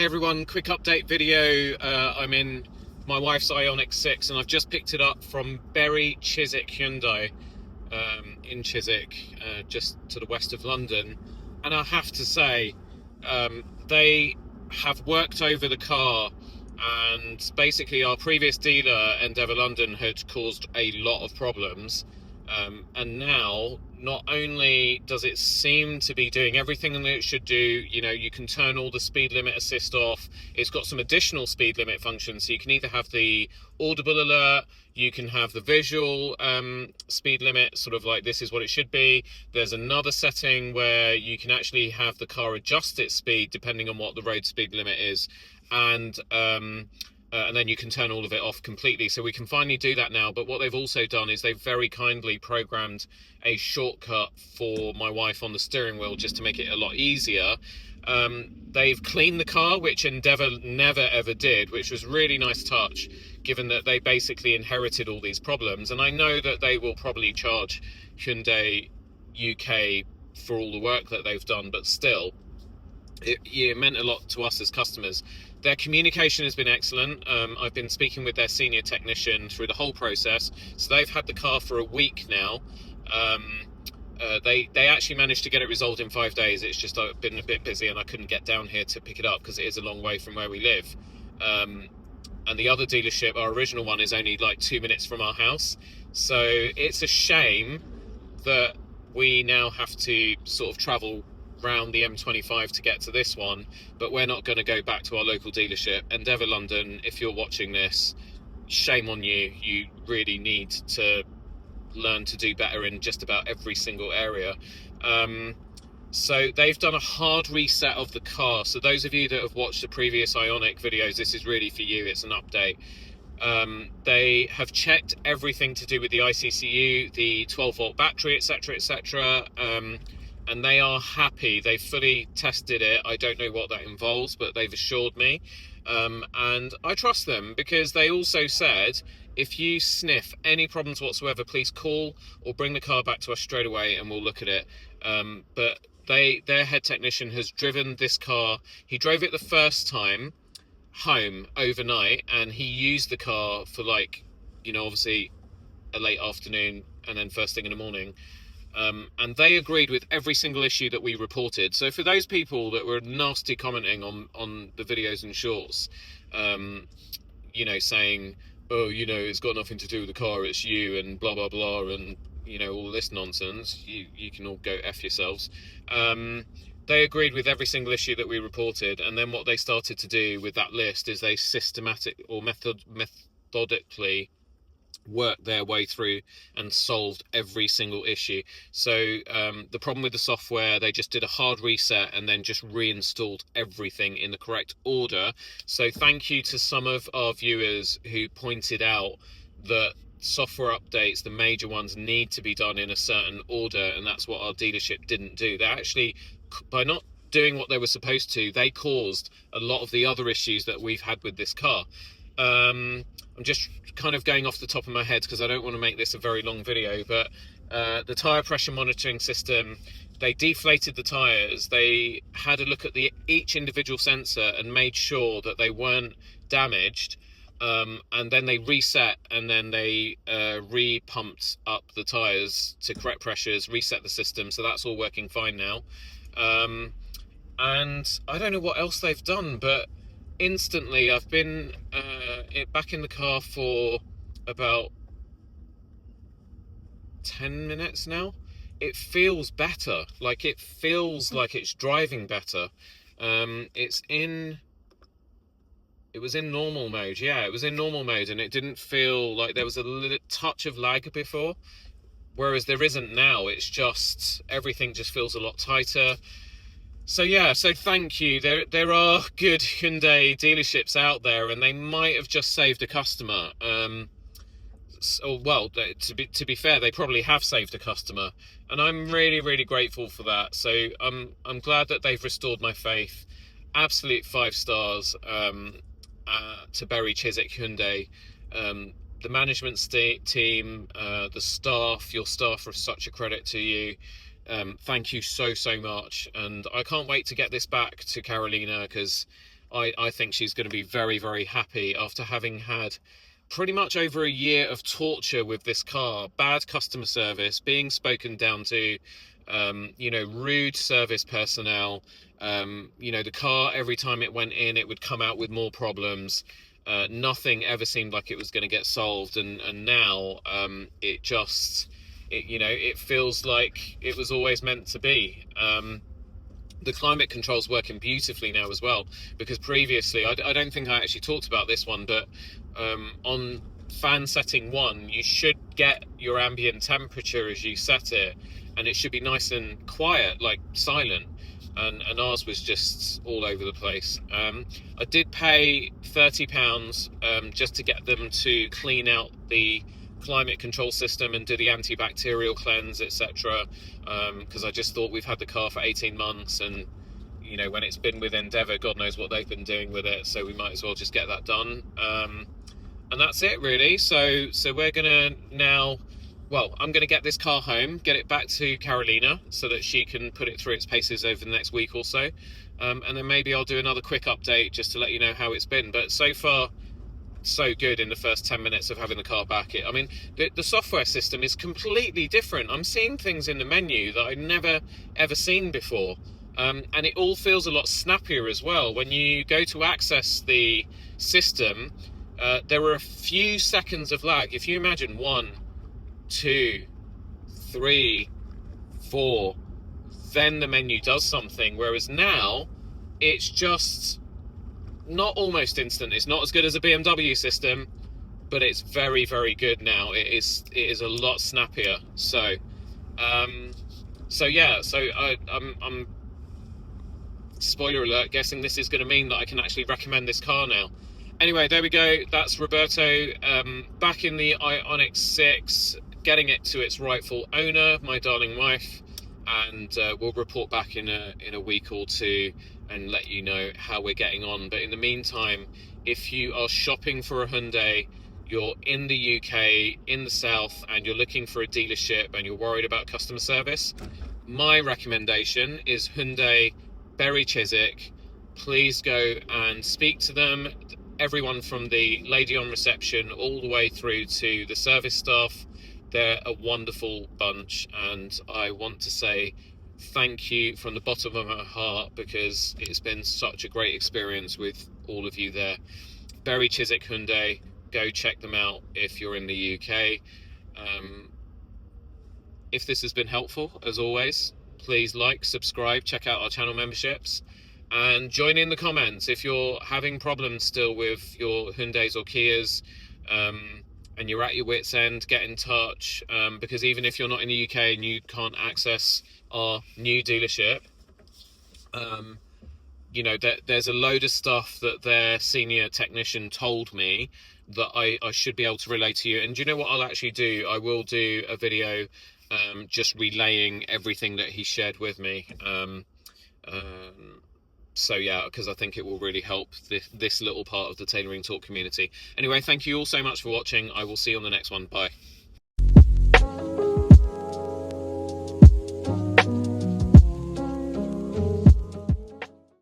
Hey everyone, quick update video. I'm in my wife's IONIQ 6 and I've just picked it up from Berry Chiswick Hyundai in Chiswick, just to the west of London. And I have to say, they have worked over the car, and basically our previous dealer, Endeavour London, had caused a lot of problems. And now, not only does it seem to be doing everything that it should do, you can turn all the speed limit assist off. It's got some additional speed limit functions, so you can either have the audible alert, you can have the visual speed limit, sort of like this is what it should be. There's another setting where you can actually have the car adjust its speed depending on what the road speed limit is, and then you can turn all of it off completely. So we can finally do that now. But what they've also done is they've very kindly programmed a shortcut for my wife on the steering wheel just to make it a lot easier. They've cleaned the car, which Endeavour never ever did, which was really nice touch, given that they basically inherited all these problems. And I know that they will probably charge Hyundai UK for all the work that they've done, but still, it meant a lot to us as customers. Their communication has been excellent. I've been speaking with their senior technician through the whole process. So they've had the car for a week now. They actually managed to get it resolved in 5 days. It's just I've been a bit busy and I couldn't get down here to pick it up because it is a long way from where we live. And the other dealership, our original one, is only like 2 minutes from our house. So it's a shame that we now have to sort of travel round the M25 to get to this one, but we're not going to go back to our local dealership. Endeavour London, if you're watching this, shame on you. You really need to learn to do better in just about every single area. So they've done a hard reset of the car. So those of you that have watched the previous IONIQ videos, this is really for you. It's an update. They have checked everything to do with the ICCU, the 12-volt battery, etc., etc., and they are happy. They fully tested it. I don't know what that involves, but they've assured me. And I trust them, because they also said, if you sniff any problems whatsoever, please call or bring the car back to us straight away and we'll look at it. But their head technician has driven this car. He drove it the first time home overnight, and he used the car for obviously a late afternoon and then first thing in the morning. And they agreed with every single issue that we reported. So for those people that were nasty commenting on the videos and shorts, saying, oh, it's got nothing to do with the car, it's you, and blah, blah, blah, and, all this nonsense, you can all go F yourselves. They agreed with every single issue that we reported. And then what they started to do with that list is they methodically worked their way through and solved every single issue. So the problem with the software, they just did a hard reset and then just reinstalled everything in the correct order. So thank you to some of our viewers who pointed out that software updates, the major ones, need to be done in a certain order, and that's what our dealership didn't do. They actually, by not doing what they were supposed to, they caused a lot of the other issues that we've had with this car. I'm just kind of going off the top of my head because I don't want to make this a very long video, but the tyre pressure monitoring system, they deflated the tyres. They had a look at each individual sensor and made sure that they weren't damaged, and then they reset, and then they re-pumped up the tyres to correct pressures, reset the system, so that's all working fine now. And I don't know what else they've done, but instantly I've been back in the car for about 10 minutes now. It feels better. It feels like it's driving better. It was in normal mode. Yeah, it was in normal mode, and it didn't feel like there was a little touch of lag before, whereas there isn't now. It's just, everything just feels a lot tighter. So yeah, so thank you. There are good Hyundai dealerships out there, and they might have just saved a customer. To be fair, they probably have saved a customer, and I'm really, really grateful for that. So I'm glad that they've restored my faith. Absolute 5 stars to Berry Chiswick Hyundai. The management team, the staff, your staff are such a credit to you. Thank you so much, and I can't wait to get this back to Carolina, because I think she's going to be very, very happy after having had pretty much over a year of torture with this car. Bad customer service, being spoken down to, rude service personnel. The car, every time it went in, it would come out with more problems. Nothing ever seemed like it was going to get solved, and now it feels like it was always meant to be. The climate control's working beautifully now as well, because previously, I don't think I actually talked about this one, but on fan setting 1, you should get your ambient temperature as you set it, and it should be nice and quiet, like silent, and ours was just all over the place. I did pay £30 just to get them to clean out the climate control system and do the antibacterial cleanse, etc., because I just thought, we've had the car for 18 months, and when it's been with Endeavour, God knows what they've been doing with it, so we might as well just get that done. And that's it, really. So we're gonna now, I'm gonna get this car home, get it back to Carolina so that she can put it through its paces over the next week or so, and then maybe I'll do another quick update just to let you know how it's been. But so far, so good in the first 10 minutes of having the car back. The software system is completely different. I'm seeing things in the menu that I've never ever seen before, and it all feels a lot snappier as well. When you go to access the system, there are a few seconds of lag. If you imagine 1, 2, 3, 4, then the menu does something, whereas now it's just not almost instant. It's not as good as a BMW system, but it's very, very good now. It is a lot snappier. So I'm spoiler alert, guessing this is going to mean that I can actually recommend this car now. Anyway, there we go. That's Roberto, back in the IONIQ 6, getting it to its rightful owner, my darling wife, and we'll report back in a week or two and let you know how we're getting on. But in the meantime, if you are shopping for a Hyundai, you're in the UK, in the south, and you're looking for a dealership and you're worried about customer service, my recommendation is Hyundai Berry Chiswick. Please go and speak to them. Everyone from the lady on reception all the way through to the service staff, they're a wonderful bunch, and I want to say thank you from the bottom of my heart, because it's been such a great experience with all of you there. Berry Chiswick Hyundai, go check them out if you're in the UK. If this has been helpful, as always, please like, subscribe, check out our channel memberships, and join in the comments if you're having problems still with your Hyundais or Kias, and you're at your wit's end. Get in touch, because even if you're not in the UK and you can't access our new dealership, there's a load of stuff that their senior technician told me that I should be able to relay to you. And do you know what I'll actually do? I will do a video just relaying everything that he shared with me. So yeah, because I think it will really help this little part of the Tailoring Talk community. Anyway, thank you all so much for watching. I will see you on the next one. Bye.